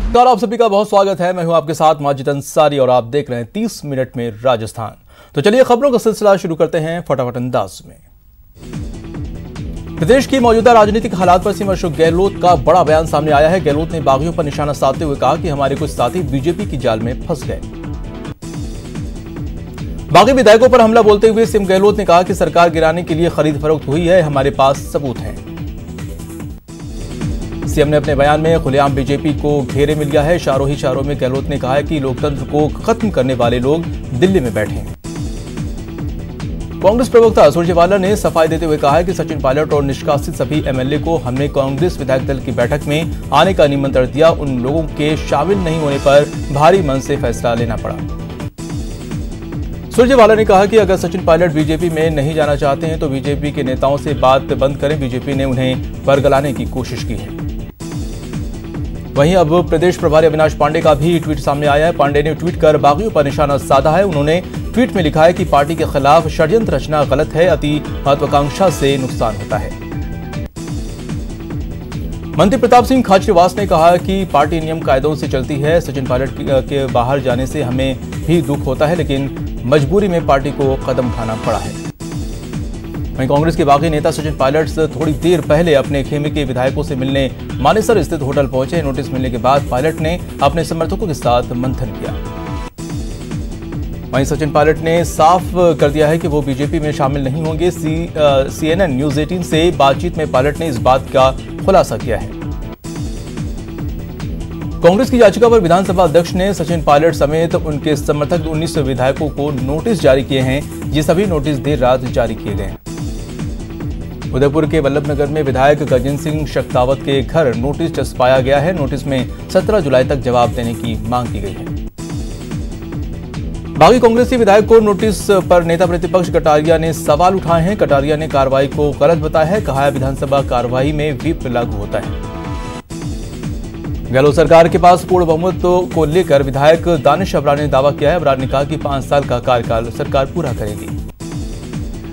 नमस्कार, आप सभी का बहुत स्वागत है। मैं हूं आपके साथ माजिद अंसारी और आप देख रहे हैं 30 मिनट में राजस्थान। तो चलिए खबरों का सिलसिला शुरू करते हैं फटाफट अंदाज में। प्रदेश की मौजूदा राजनीतिक हालात पर सीएम अशोक गहलोत का बड़ा बयान सामने आया है। गहलोत ने बागियों पर निशाना साधते हुए कहा कि हमारे कुछ साथी बीजेपी की जाल में फंस गए। बागी विधायकों पर हमला बोलते हुए सीएम गहलोत ने कहा कि सरकार गिराने के लिए खरीद फरोख्त हुई है, हमारे पास सबूत हैं। सीएम ने अपने बयान में खुलेआम बीजेपी को घेरे में लिया है। इशारों ही इशारों में गहलोत ने कहा है कि लोकतंत्र को खत्म करने वाले लोग दिल्ली में बैठे हैं। कांग्रेस प्रवक्ता सुरजेवाला ने सफाई देते हुए कहा है कि सचिन पायलट और निष्कासित सभी एमएलए को हमने कांग्रेस विधायक दल की बैठक में आने का निमंत्रण दिया, उन लोगों के शामिल नहीं होने पर भारी मन से फैसला लेना पड़ा। सुरजेवाला ने कहा कि अगर सचिन पायलट बीजेपी में नहीं जाना चाहते हैं तो बीजेपी के नेताओं से बात बंद करें, बीजेपी ने उन्हें बरगलाने की कोशिश की है। वहीं अब प्रदेश प्रभारी अविनाश पांडे का भी ट्वीट सामने आया है। पांडे ने ट्वीट कर बागियों पर निशाना साधा है। उन्होंने ट्वीट में लिखा है कि पार्टी के खिलाफ षड्यंत्र रचना गलत है, अति महत्वाकांक्षा से नुकसान होता है। मंत्री प्रताप सिंह खाचरियावास ने कहा कि पार्टी नियम कायदों से चलती है। सचिन पायलट के बाहर जाने से हमें भी दुख होता है, लेकिन मजबूरी में पार्टी को कदम उठाना पड़ा है। वहीं कांग्रेस के बागी नेता सचिन पायलट थोड़ी देर पहले अपने खेमे के विधायकों से मिलने मानेसर स्थित होटल पहुंचे। नोटिस मिलने के बाद पायलट ने अपने समर्थकों के साथ मंथन किया। वहीं सचिन पायलट ने साफ कर दिया है कि वो बीजेपी में शामिल नहीं होंगे। CNN न्यूज 18 से बातचीत में पायलट ने इस बात का खुलासा किया है। कांग्रेस की याचिका पर विधानसभा अध्यक्ष ने सचिन पायलट समेत उनके समर्थक 19 विधायकों को नोटिस जारी किए हैं। ये सभी नोटिस देर रात जारी किए गए। उदयपुर के वल्लभनगर में विधायक गजेंद्र सिंह शक्तावत के घर नोटिस चस्पाया गया है। नोटिस में 17 जुलाई तक जवाब देने की मांग की गई है। बागी कांग्रेसी विधायक को नोटिस पर नेता प्रतिपक्ष कटारिया ने सवाल उठाए हैं। कटारिया ने कार्रवाई को गलत बताया है, कहा है विधानसभा कार्रवाई में व्हिप लागू होता है। गहलोत सरकार के पास पूर्ण बहुमत को लेकर विधायक दानिश अबरार ने दावा किया है। अबरार ने कहा कि 5 साल का कार्यकाल सरकार पूरा करेगी।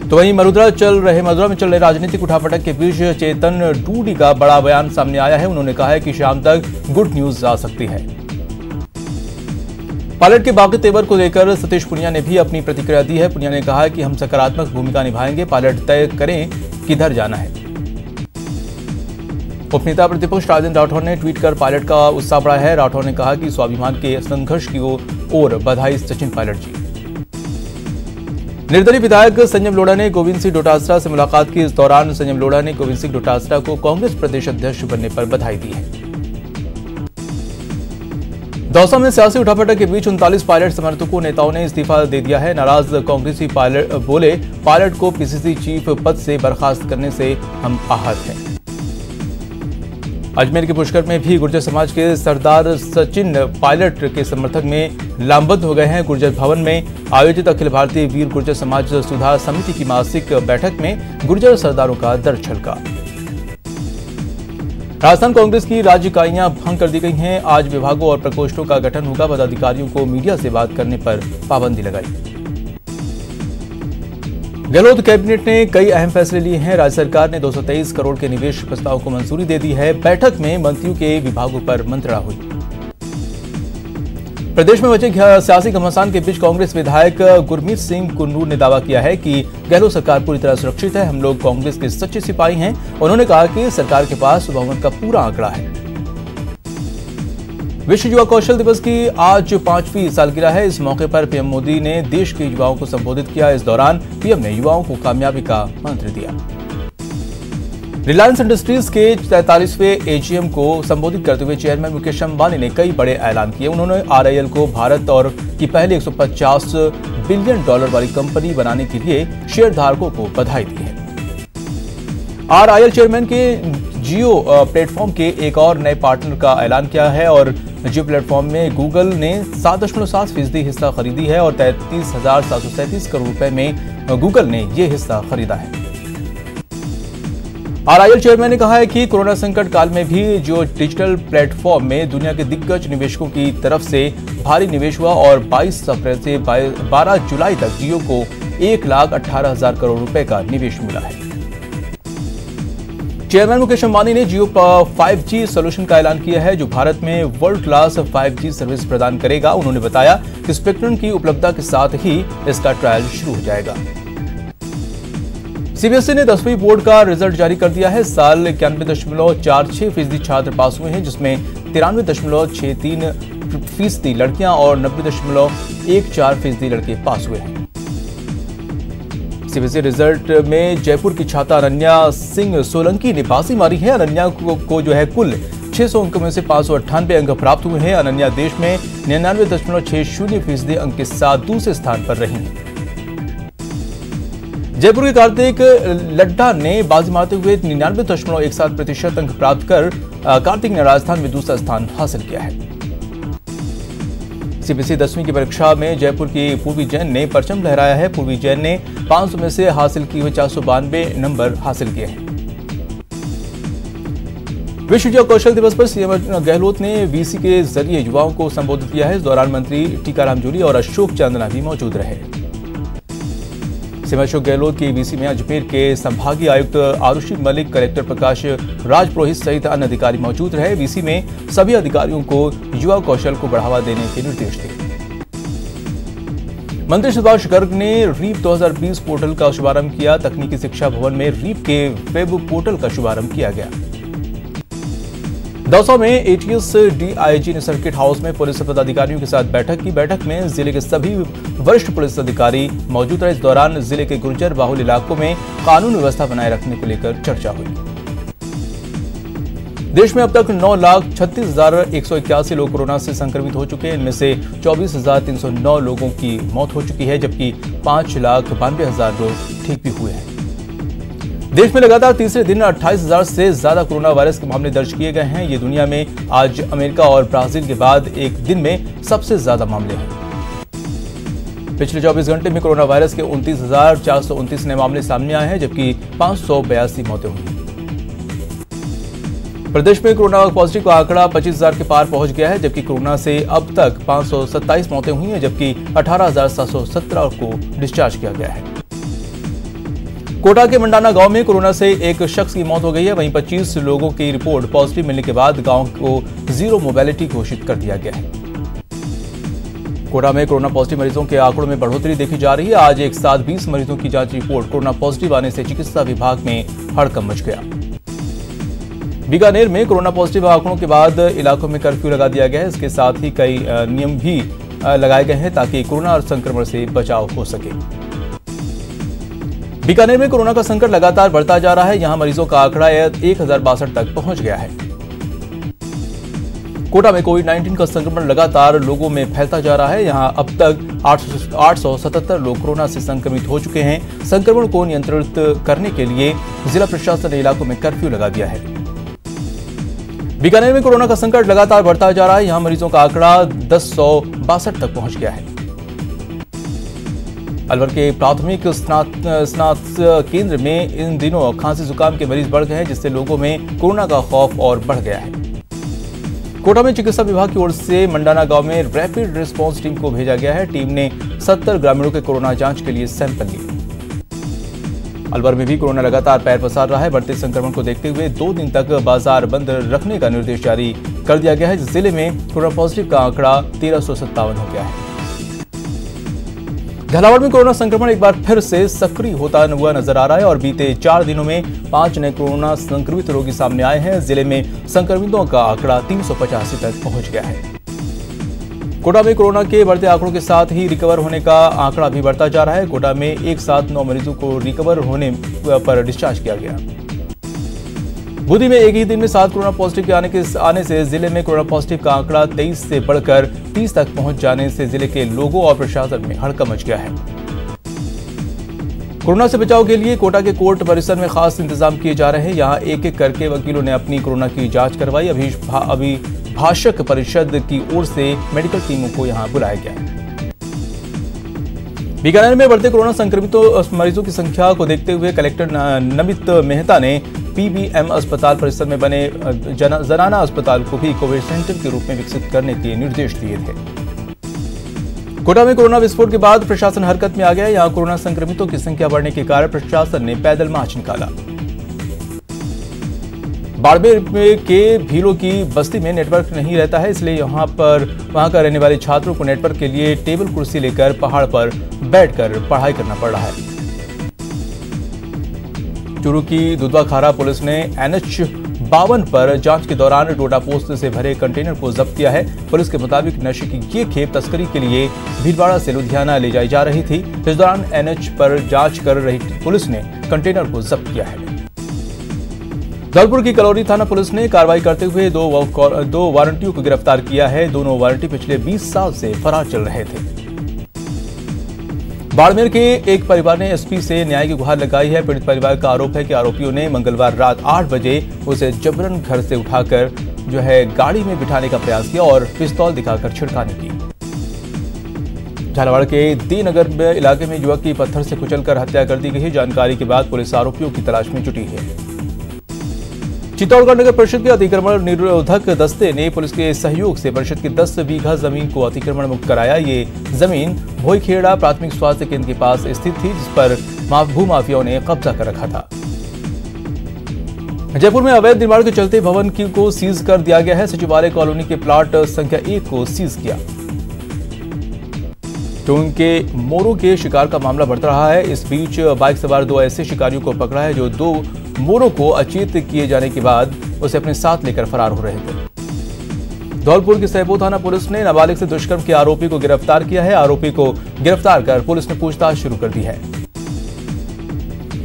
तो वहीं मरुद्रा में चल रहे राजनीतिक उठापटक के बीच चेतन डूडी का बड़ा बयान सामने आया है। उन्होंने कहा है कि शाम तक गुड न्यूज आ सकती है। पायलट के बागी तेवर को लेकर सतीश पुनिया ने भी अपनी प्रतिक्रिया दी है। पुनिया ने कहा है कि हम सकारात्मक भूमिका निभाएंगे, पायलट तय करें किधर जाना है। उपनेता प्रतिपक्ष राजेंद्र राठौर ने ट्वीट कर पायलट का उत्साह बढ़ाया है। राठौर ने कहा कि स्वाभिमान के संघर्ष की ओर बधाई सचिन पायलट जी। निर्दलीय विधायक संजय लोढ़ा ने गोविंद सिंह डोटासरा से मुलाकात की। इस दौरान संजय लोढ़ा ने गोविंद सिंह डोटासरा को कांग्रेस प्रदेश अध्यक्ष बनने पर बधाई दी है। दौसा में सियासी उठापटक के बीच 39 पायलट समर्थकों नेताओं ने इस्तीफा दे दिया है। नाराज कांग्रेसी पायलट बोले, पायलट को पीसीसी चीफ पद से बर्खास्त करने से हम आहत हैं। अजमेर के पुष्कर में भी गुर्जर समाज के सरदार सचिन पायलट के समर्थक में लामबंद हो गए हैं। गुर्जर भवन में आयोजित अखिल भारतीय वीर गुर्जर समाज सुधार समिति की मासिक बैठक में गुर्जर सरदारों का दर छलका। राजस्थान कांग्रेस की राज्य इकाइयां भंग कर दी गई हैं। आज विभागों और प्रकोष्ठों का गठन होगा। पदाधिकारियों को मीडिया से बात करने पर पाबंदी लगाई। गहलोत कैबिनेट ने कई अहम फैसले लिए हैं। राज्य सरकार ने 223 करोड़ के निवेश प्रस्ताव को मंजूरी दे दी है। बैठक में मंत्रियों के विभागों पर मंत्रणा हुई। प्रदेश में बचे सियासी घमासान के बीच कांग्रेस विधायक गुरमीत सिंह कुन्नूर ने दावा किया है कि गहलोत सरकार पूरी तरह सुरक्षित है। हम लोग कांग्रेस के सच्चे सिपाही हैं। उन्होंने कहा कि सरकार के पास बहुमत का पूरा आंकड़ा है। विश्व युवा कौशल दिवस की आज 5वीं सालगिरह है। इस मौके पर पीएम मोदी ने देश के युवाओं को संबोधित किया। इस दौरान पीएम ने युवाओं को कामयाबी का मंत्र दिया। रिलायंस इंडस्ट्रीज के 43वें एजीएम को संबोधित करते हुए चेयरमैन मुकेश अंबानी ने कई बड़े ऐलान किए। उन्होंने RIL को भारत और की पहली $150 बिलियन वाली कंपनी बनाने के लिए शेयरधारकों को बधाई दी है। RIL चेयरमैन के जियो प्लेटफॉर्म के एक और नए पार्टनर का ऐलान किया है और जियो प्लेटफॉर्म में गूगल ने 7.7% हिस्सा खरीदी है और 33,737 करोड़ रुपए में गूगल ने यह हिस्सा खरीदा है। RIL चेयरमैन ने कहा है कि कोरोना संकट काल में भी जो डिजिटल प्लेटफॉर्म में दुनिया के दिग्गज निवेशकों की तरफ से भारी निवेश हुआ और 22 अप्रैल से 12 जुलाई तक जियो को 1,18,000 करोड़ रुपए का निवेश मिला है। चेयरमैन मुकेश अंबानी ने जियो 5G सॉल्यूशन का ऐलान किया है, जो भारत में वर्ल्ड क्लास 5G सर्विस प्रदान करेगा। उन्होंने बताया कि स्पेक्ट्रम की उपलब्धता के साथ ही इसका ट्रायल शुरू हो जाएगा। सीबीएसई ने 10वीं बोर्ड का रिजल्ट जारी कर दिया है। इस साल 91.46% छात्र पास हुए हैं, जिसमें 93.63% लड़कियां और 90.14% लड़के पास हुए हैं। सीबीएसई रिजल्ट में जयपुर की छात्रा अनन्या सिंह सोलंकी ने बाजी मारी है। अनन्या को जो है कुल 600 अंक में से 598 अंक प्राप्त हुए हैं। अनन्या देश में 99.60% अंक के साथ दूसरे स्थान पर रही हैं। जयपुर के कार्तिक लड्ढा ने बाजी मारते हुए 99.17% अंक प्राप्त कर कार्तिक ने राजस्थान में दूसरा स्थान हासिल किया है। सीबीएसई 10वीं की परीक्षा में जयपुर की पूर्वी जैन ने परचम लहराया है। पूर्वी जैन ने 500 में से हासिल किए हुए 492 नंबर हासिल किए हैं। विश्व युवा कौशल दिवस पर सीएम गहलोत ने वीसी के जरिए युवाओं को संबोधित किया है। इस दौरान मंत्री टीकाराम जूली और अशोक चांदना भी मौजूद रहे। सीएम अशोक गहलोत की वीसी में अजमेर के संभागीय आयुक्त आरुषि मलिक, कलेक्टर प्रकाश राज पुरोहित सहित अन्य अधिकारी मौजूद रहे। वीसी में सभी अधिकारियों को युवा कौशल को बढ़ावा देने के निर्देश दिए। मंत्री सुभाष गर्ग ने रीप 2020 पोर्टल का शुभारंभ किया। तकनीकी शिक्षा भवन में रीप के वेब पोर्टल का शुभारंभ किया गया। दौसा में एटीएस डीआईजी ने सर्किट हाउस में पुलिस पदाधिकारियों के साथ बैठक की। बैठक में जिले के सभी वरिष्ठ पुलिस अधिकारी मौजूद रहे। इस दौरान जिले के गुर्जर बाहुल इलाकों में कानून व्यवस्था बनाए रखने को लेकर चर्चा हुई। देश में अब तक 9,36,181 लोग कोरोना से संक्रमित हो चुके हैं। इनमें से 24,309 लोगों की मौत हो चुकी है, जबकि 5,92,000 लोग ठीक भी हुए हैं। देश में लगातार तीसरे दिन 28,000 से ज्यादा कोरोना वायरस के मामले दर्ज किए गए हैं। ये दुनिया में आज अमेरिका और ब्राजील के बाद एक दिन में सबसे ज्यादा मामले हैं। पिछले 24 घंटे में कोरोना वायरस के 29,429 नए मामले सामने आए हैं, जबकि 582 मौतें हुई। प्रदेश में कोरोना पॉजिटिव का आंकड़ा 25,000 के पार पहुंच गया है, जबकि कोरोना से अब तक 527 मौतें हुई हैं, जबकि 18,717 को डिस्चार्ज किया गया है। कोटा के मंडाना गांव में कोरोना से एक शख्स की मौत हो गई है। वहीं 25 लोगों की रिपोर्ट पॉजिटिव मिलने के बाद गांव को जीरो मोबिलिटी घोषित कर दिया गया है। कोटा में कोरोना पॉजिटिव मरीजों के आंकड़ों में बढ़ोतरी देखी जा रही है। आज एक साथ 20 मरीजों की जांच रिपोर्ट कोरोना पॉजिटिव आने से चिकित्सा विभाग में हड़कंप मच गया। बीकानेर में कोरोना पॉजिटिव आंकड़ों के बाद इलाकों में कर्फ्यू लगा दिया गया है। इसके साथ ही कई नियम भी लगाए गए हैं ताकि कोरोना संक्रमण से बचाव हो सके। बीकानेर में कोरोना का संकट लगातार बढ़ता जा रहा है। यहां मरीजों का आंकड़ा 1062 तक पहुंच गया है। कोटा में कोविड-19 का संक्रमण लगातार लोगों में फैलता जा रहा है। यहां अब तक 877 लोग कोरोना से संक्रमित हो चुके हैं। संक्रमण को नियंत्रित करने के लिए जिला प्रशासन ने इलाकों में कर्फ्यू लगा दिया है। बीकानेर में कोरोना का संकट लगातार बढ़ता जा रहा है। यहां मरीजों का आंकड़ा 1062 तक पहुंच गया है। अलवर के प्राथमिक स्नातक केंद्र में इन दिनों खांसी जुकाम के मरीज बढ़ गए हैं, जिससे लोगों में कोरोना का खौफ और बढ़ गया है। कोटा में चिकित्सा विभाग की ओर से मंडाना गांव में रैपिड रिस्पांस टीम को भेजा गया है। टीम ने 70 ग्रामीणों के कोरोना जांच के लिए सैंपल लिए। अलवर में भी कोरोना लगातार पैर पसार रहा है। बढ़ते संक्रमण को देखते हुए 2 दिन तक बाजार बंद रखने का निर्देश जारी कर दिया गया है। जिले में कोरोना पॉजिटिव का आंकड़ा 1357 हो गया है। झालावाड़ में कोरोना संक्रमण एक बार फिर से सक्रिय होता हुआ नजर आ रहा है और बीते 4 दिनों में 5 नए कोरोना संक्रमित रोगी सामने आए हैं। जिले में संक्रमितों का आंकड़ा 385 तक पहुंच गया है। कोटा में कोरोना के बढ़ते आंकड़ों के साथ ही रिकवर होने का आंकड़ा भी बढ़ता जा रहा है। कोटा में एक साथ 9 मरीजों को रिकवर होने पर डिस्चार्ज किया गया। बूंदी में एक ही दिन में 7 कोरोना पॉजिटिव के आने से जिले में कोरोना पॉजिटिव का आंकड़ा 23 से बढ़कर 30 तक पहुंच जाने से जिले के लोगों और प्रशासन में हड़कंप मच गया है। कोरोना से बचाव के लिए कोटा के कोर्ट परिसर में खास इंतजाम किए जा रहे हैं। यहां एक एक करके वकीलों ने अपनी कोरोना की जांच करवाई। अभिभाषक परिषद की ओर से मेडिकल टीमों को यहां बुलाया गया है। बीकानेर में बढ़ते कोरोना संक्रमितों मरीजों की संख्या को देखते हुए कलेक्टर नमित मेहता ने पीबीएम अस्पताल परिसर में बने जनाना अस्पताल को भी कोविड सेंटर के रूप में विकसित करने के निर्देश दिए थे। कोटा में कोरोना विस्फोट के बाद प्रशासन हरकत में आ गया। यहां कोरोना संक्रमितों की संख्या बढ़ने के कारण प्रशासन ने पैदल मार्च निकाला। बाड़मेर के भीलों की बस्ती में नेटवर्क नहीं रहता है, इसलिए वहां का रहने वाले छात्रों को नेटवर्क के लिए टेबल कुर्सी लेकर पहाड़ पर बैठकर पढ़ाई करना पड़ रहा है। चूरू की दुधवा खारा पुलिस ने NH 52 पर जांच के दौरान डोडा पोस्त से भरे कंटेनर को जब्त किया है। पुलिस के मुताबिक नशे की ये खेप तस्करी के लिए भीलवाड़ा से लुधियाना ले जाई जा रही थी। इस दौरान NH पर जांच कर रही पुलिस ने कंटेनर को जब्त किया है। धौलपुर की कलौरी थाना पुलिस ने कार्रवाई करते हुए दो वारंटियों को गिरफ्तार किया है। दोनों वारंटी पिछले 20 साल से फरार चल रहे थे। बाड़मेर के एक परिवार ने एसपी से न्याय की गुहार लगाई है। पीड़ित परिवार का आरोप है कि आरोपियों ने मंगलवार रात 8 बजे उसे जबरन घर से उठाकर गाड़ी में बिठाने का प्रयास किया और पिस्तौल दिखाकर छिड़कानी की। झालावाड़ के दी नगर इलाके में युवक की पत्थर से कुचलकर हत्या कर दी गई। जानकारी के बाद पुलिस आरोपियों की तलाश में जुटी है। चित्तौड़गढ़ नगर परिषद के अतिक्रमण निरोधक दस्ते ने पुलिस के सहयोग से परिषद की 10 बीघा जमीन को अतिक्रमण मुक्त कराया। ये जमीन भोईखेड़ा प्राथमिक स्वास्थ्य केंद्र के पास स्थित थी, जिस पर भूमाफियाओं ने कब्जा कर रखा था। जयपुर में अवैध निर्माण के चलते भवन को सीज कर दिया गया है। सचिवालय कॉलोनी के प्लाट संख्या 1 को सीज किया। टोंक के मोरों के शिकार का मामला बढ़ रहा है। इस बीच बाइक सवार 2 ऐसे शिकारियों को पकड़ा है जो 2 मोरों को अचेत किए जाने के बाद उसे अपने साथ लेकर फरार हो रहे थे। धौलपुर की सैपो थाना पुलिस ने नाबालिग से दुष्कर्म के आरोपी को गिरफ्तार किया है। आरोपी को गिरफ्तार कर पुलिस ने पूछताछ शुरू कर दी है।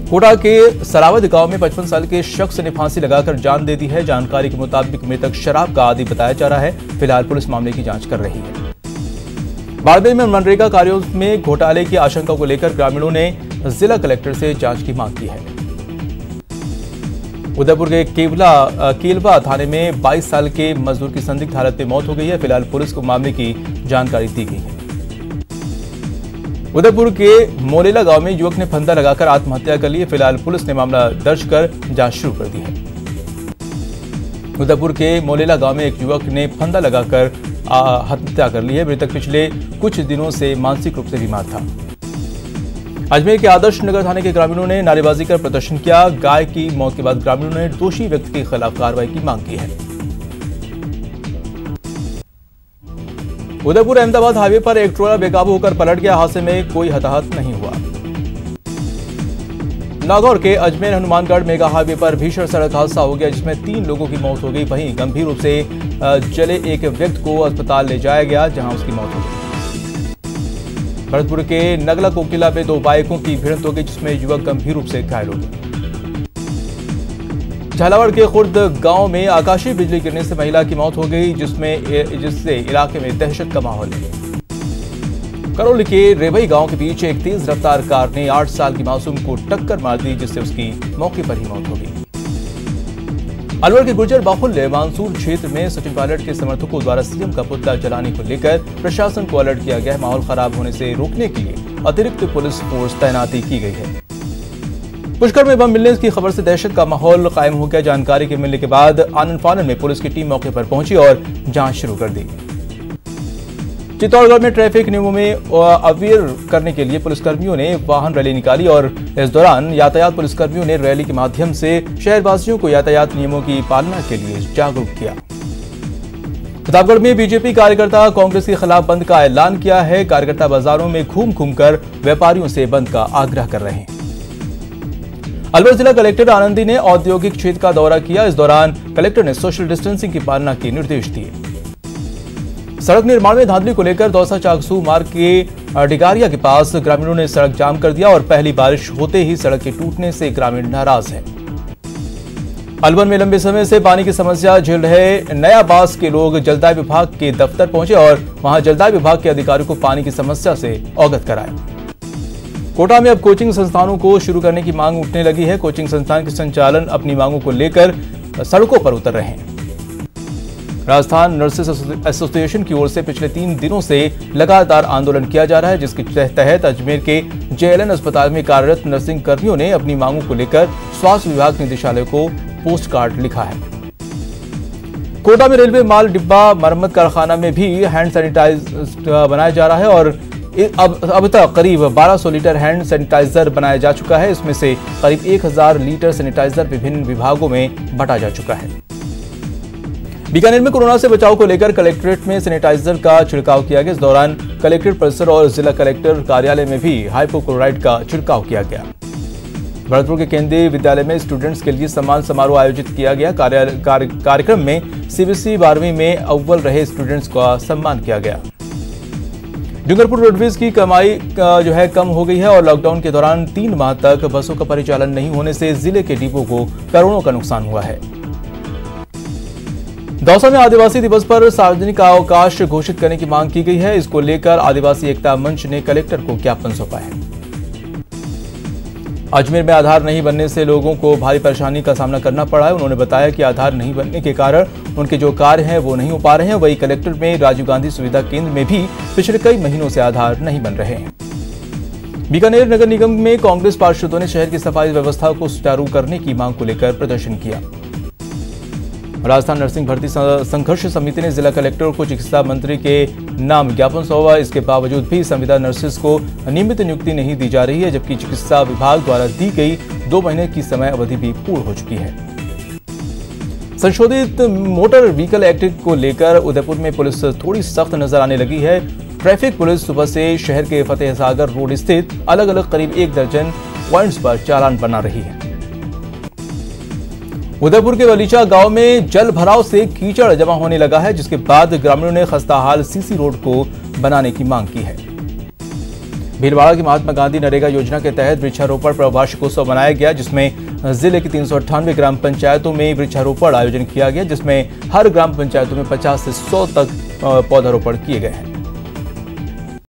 कोटा के सरावद गांव में 55 साल के शख्स ने फांसी लगाकर जान दे दी है। जानकारी के मुताबिक मृतक शराब का आदी बताया जा रहा है। फिलहाल पुलिस मामले की जांच कर रही है। बाड़मेर में मनरेगा कार्यों में घोटाले की आशंका को लेकर ग्रामीणों ने जिला कलेक्टर से जांच की मांग की है। उदयपुर के केलवा थाने में 22 साल के मजदूर की संदिग्ध हालत में मौत हो गई है। फिलहाल पुलिस को मामले की जानकारी दी गई है। उदयपुर के मोलेला गांव में युवक ने फंदा लगाकर आत्महत्या कर ली है। फिलहाल पुलिस ने मामला दर्ज कर जांच शुरू कर दी है। उदयपुर के मोलेला गांव में एक युवक ने फंदा लगाकर हत्या कर ली है। मृतक पिछले कुछ दिनों से मानसिक रूप से बीमार था। अजमेर के आदर्श नगर थाने के ग्रामीणों ने नारेबाजी कर प्रदर्शन किया। गाय की मौत के बाद ग्रामीणों ने दोषी व्यक्ति के खिलाफ कार्रवाई की मांग की है। उदयपुर अहमदाबाद हाईवे पर एक ट्रोला बेकाबू होकर पलट गया। हादसे में कोई हताहत नहीं हुआ। नागौर के अजमेर हनुमानगढ़ मेगा हाईवे पर भीषण सड़क हादसा हो गया, जिसमें 3 लोगों की मौत हो गई। वहीं गंभीर रूप से जले एक व्यक्ति को अस्पताल ले जाया गया, जहां उसकी मौत हो गई। भरतपुर के नगला कोकिला में 2 बाइकों की भिड़ंत हो गई, जिसमें युवक गंभीर रूप से घायल हो गए। झालावाड़ के खुर्द गांव में आकाशीय बिजली गिरने से महिला की मौत हो गई, जिससे इलाके में दहशत का माहौल है। करौली के रेवई गांव के बीच एक तेज रफ्तार कार ने 8 साल की मासूम को टक्कर मार दी, जिससे उसकी मौके पर ही मौत हो गई। अलवर के गुर्जर बाहुल्य मानसूर क्षेत्र में सचिन पायलट के समर्थकों द्वारा सीएम का पुतला जलाने को लेकर प्रशासन को अलर्ट किया गया है। माहौल खराब होने से रोकने के लिए अतिरिक्त पुलिस फोर्स तैनाती की गई है। पुष्कर में बम मिलने की खबर से दहशत का माहौल कायम हो गया। जानकारी के मिलने के बाद आनन फानन में पुलिस की टीम मौके पर पहुंची और जांच शुरू कर दी। चित्तौड़गढ़ में ट्रैफिक नियमों में अवेयर करने के लिए पुलिसकर्मियों ने वाहन रैली निकाली और इस दौरान यातायात पुलिसकर्मियों ने रैली के माध्यम से शहरवासियों को यातायात नियमों की पालना के लिए जागरूक किया। प्रतापगढ़ में बीजेपी कार्यकर्ता कांग्रेस के खिलाफ बंद का ऐलान किया है। कार्यकर्ता बाजारों में घूम घूमकर व्यापारियों से बंद का आग्रह कर रहे हैं। अलवर जिला कलेक्टर आनंदी ने औद्योगिक क्षेत्र का दौरा किया। इस दौरान कलेक्टर ने सोशल डिस्टेंसिंग की पालना के निर्देश दिए। सड़क निर्माण में धांधली को लेकर दौसा चाकसू मार्ग के डिगारिया के पास ग्रामीणों ने सड़क जाम कर दिया और पहली बारिश होते ही सड़क के टूटने से ग्रामीण नाराज हैं। अलवर में लंबे समय से पानी की समस्या झेल रहे नया बास के लोग जलदाय विभाग के दफ्तर पहुंचे और वहां जलदाय विभाग के अधिकारियों को पानी की समस्या से अवगत कराया। कोटा में अब कोचिंग संस्थानों को शुरू करने की मांग उठने लगी है। कोचिंग संस्थान के संचालन अपनी मांगों को लेकर सड़कों पर उतर रहे हैं। राजस्थान नर्सेस एसोसिएशन की ओर से पिछले 3 दिनों से लगातार आंदोलन किया जा रहा है, जिसके तहत अजमेर के JLN अस्पताल में कार्यरत नर्सिंग कर्मियों ने अपनी मांगों को लेकर स्वास्थ्य विभाग निदेशालय को पोस्ट कार्ड लिखा है। कोटा में रेलवे माल डिब्बा मरम्मत कारखाना में भी हैंड सैनिटाइजर बनाया जा रहा है और अब तक करीब 1200 लीटर हैंड सैनिटाइजर बनाया जा चुका है। इसमें से करीब 1000 लीटर सैनिटाइजर विभिन्न विभागों में बांटा जा चुका है। बीकानेर में कोरोना से बचाव को लेकर कलेक्ट्रेट में सैनिटाइजर का छिड़काव किया गया। इस दौरान कलेक्ट्रेट परिसर और जिला कलेक्टर कार्यालय में भी हाइपोक्लोराइड का छिड़काव किया गया। भरतपुर के केंद्रीय विद्यालय में स्टूडेंट्स के लिए सम्मान समारोह आयोजित किया गया। कार्यक्रम में सीबीएसई 12वीं में अव्वल रहे स्टूडेंट्स का सम्मान किया गया। डूंगरपुर रोडवेज की कमाई कम हो गई है और लॉकडाउन के दौरान 3 माह तक बसों का परिचालन नहीं होने से जिले के डिपो को करोड़ों का नुकसान हुआ है। दौसा में आदिवासी दिवस पर सार्वजनिक अवकाश घोषित करने की मांग की गई है। इसको लेकर आदिवासी एकता मंच ने कलेक्टर को ज्ञापन सौंपा है। अजमेर में आधार नहीं बनने से लोगों को भारी परेशानी का सामना करना पड़ा है। उन्होंने बताया कि आधार नहीं बनने के कारण उनके जो कार्य हैं वो नहीं हो पा रहे हैं। वहीं कलेक्टर में राजीव गांधी सुविधा केंद्र में भी पिछले कई महीनों से आधार नहीं बन रहे हैं। बीकानेर नगर निगम में कांग्रेस पार्षदों ने शहर की सफाई व्यवस्था को सुचारू करने की मांग को लेकर प्रदर्शन किया। राजस्थान नर्सिंग भर्ती संघर्ष समिति ने जिला कलेक्टर को चिकित्सा मंत्री के नाम ज्ञापन सौंपा। इसके बावजूद भी संविदा नर्सेस को नियमित नियुक्ति नहीं दी जा रही है, जबकि चिकित्सा विभाग द्वारा दी गई 2 महीने की समय अवधि भी पूर्ण हो चुकी है। संशोधित मोटर व्हीकल एक्ट को लेकर उदयपुर में पुलिस थोड़ी सख्त नजर आने लगी है। ट्रैफिक पुलिस सुबह से शहर के फतेह सागर रोड स्थित अलग अलग करीब 1 दर्जन पॉइंट्स पर चालान बना रही है। उदयपुर के वलीचा गांव में जल भराव से कीचड़ जमा होने लगा है, जिसके बाद ग्रामीणों ने खस्ताहाल सीसी रोड को बनाने की मांग की है। भीलवाड़ा की महात्मा गांधी नरेगा योजना के तहत वृक्षारोपण पर वार्षिकोत्सव मनाया गया, जिसमें जिले की 398 ग्राम पंचायतों में वृक्षारोपण आयोजन किया गया, जिसमें हर ग्राम पंचायतों में 50 से 100 तक पौधारोपण किए गए हैं।